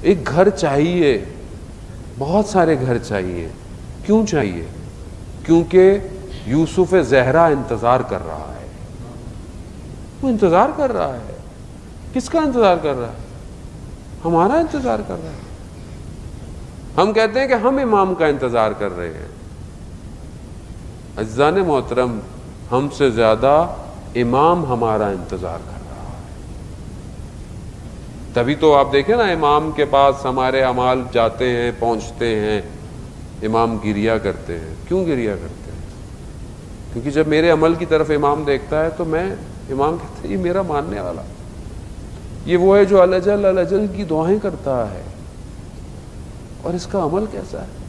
ایک گھر چاہیے، بہت سارے گھر چاہیے. کیوں چاہیے؟ کیونکہ یوسف زہرا انتظار کر رہا ہے. وہ انتظار کر رہا ہے. کس کا انتظار کر رہا ہے؟ ہمارا انتظار کر رہا ہے. ہم کہتے ہیں کہ ہم امام کا انتظار کر رہے ہیں. عزیزان محترم، ہم سے زیادہ امام ہمارا انتظار کر رہا ہے. تبھی تو آپ دیکھیں نا، امام کے پاس ہمارے اعمال جاتے ہیں، پہنچتے ہیں، امام گریا کرتے ہیں. کیوں گریا کرتے ہیں؟ کیونکہ جب میرے عمل کی طرف امام دیکھتا ہے تو امام کہتے ہیں یہ میرا ماننے والا، یہ وہ ہے جو الاجل الاجل کی دعائیں کرتا ہے، اور اس کا عمل کیسا ہے.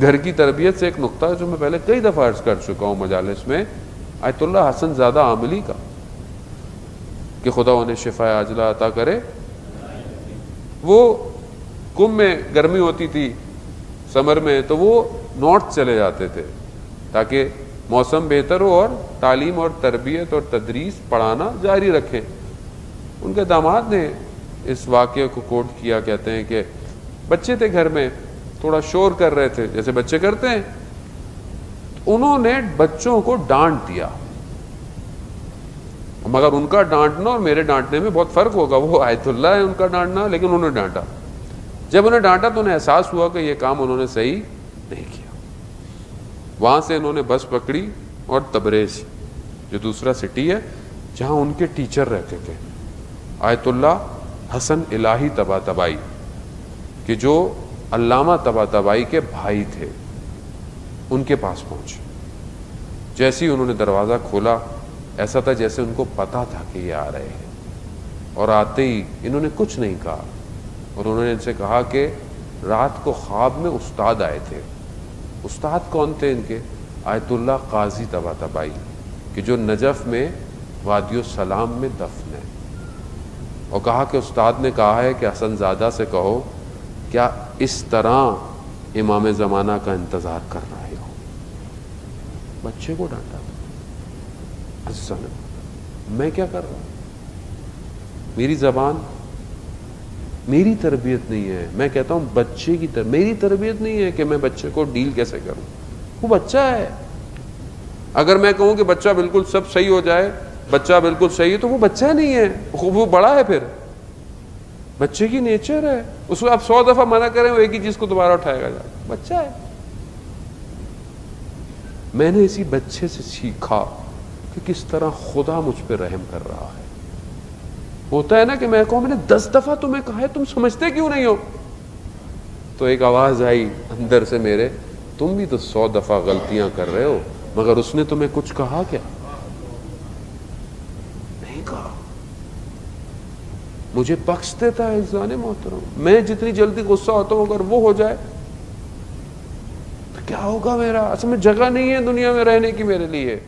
گھر کی تربیت سے ایک نقطہ جو میں پہلے کئی دفعہ عرض کر چکا ہوں مجالس میں، آیت اللہ حسن زادہ عاملی کا، کہ خدا انہیں شفا عاجلہ عطا کرے. وہ کم میں گرمی ہوتی تھی، سمر میں، تو وہ نارتھ چلے جاتے تھے تاکہ موسم بہتر ہو اور تعلیم اور تربیت اور تدریس پڑھانا جاری رکھیں. ان کے داماد نے اس واقعے کو کوٹ کیا، کہتے ہیں کہ بچے تھے گھر میں، تھوڑا شور کر رہے تھے جیسے بچے کرتے ہیں. انہوں نے بچوں کو ڈانٹ دیا، مگر ان کا ڈانٹنا اور میرے ڈانٹنے میں بہت فرق ہوگا. وہ آیت اللہ ہے ان کا ڈانٹنا، لیکن انہوں نے ڈانٹا. جب انہیں ڈانٹا تو انہیں احساس ہوا کہ یہ کام انہوں نے صحیح نہیں کیا. وہاں سے انہوں نے بس پکڑی اور تبریز، جو دوسرا سٹی ہے جہاں ان کے ٹیچر رہتے تھے، آیت اللہ حسن الہی طباطبائی، کہ جو علامہ طباطبائی کے بھائی تھے، ان کے پاس پہنچے. جیسے ہی انہوں نے دروازہ کھولا، ایسا تھا جیسے ان کو پتا تھا کہ یہ آ رہے ہیں، اور آتے ہی انہوں نے کچھ نہیں کہا، اور انہوں نے ان سے کہا کہ رات کو خواب میں استاد آئے تھے. استاد کون تھے ان کے؟ آیت اللہ قاضی طباطبائی، کہ جو نجف میں وادی السلام میں دفن ہے. اور کہا کہ استاد نے کہا ہے کہ حسن زادہ سے کہو کیا اس طرح امام زمانہ کا انتظار کر رہے ہو. بچے کو ڈانٹا. عزیزان، میں کیا کر رہا ہوں؟ میری زبان، میری تربیت نہیں ہے. میں کہتا ہوں بچے کی میری تربیت نہیں ہے کہ میں بچے کو ڈیل کیسے کروں. وہ بچہ ہے. اگر میں کہوں کہ بچہ بالکل سب صحیح ہو جائے، بچہ بالکل صحیح ہے، تو وہ بچہ نہیں ہے، وہ بڑا ہے. پھر بچے کی نیچر ہے، اس کو آپ 100 دفعہ منع کریں وہ ایک ہی چیز کو دوبارہ اٹھائے گا. بچہ ہے. میں نے اسی بچے سے سیکھا کہ کس طرح خدا مجھ پہ رحم کر رہا ہے. ہوتا ہے نا کہ میں کہوں میں نے 10 دفعہ تمہیں کہا ہے، تم سمجھتے کیوں نہیں ہو؟ تو ایک آواز آئی اندر سے میرے، تم بھی تو 100 دفعہ غلطیاں کر رہے ہو، مگر اس نے تمہیں کچھ کہا کیا؟ نہیں کہا. مجھے بخش دیتا ہے. عزیزان محترم، میں جتنی جلدی غصہ ہوتا ہوں اگر وہ ہو جائے تو کیا ہوگا میرا؟ اصل میں جگہ نہیں ہے دنیا میں رہنے کی میرے لیے.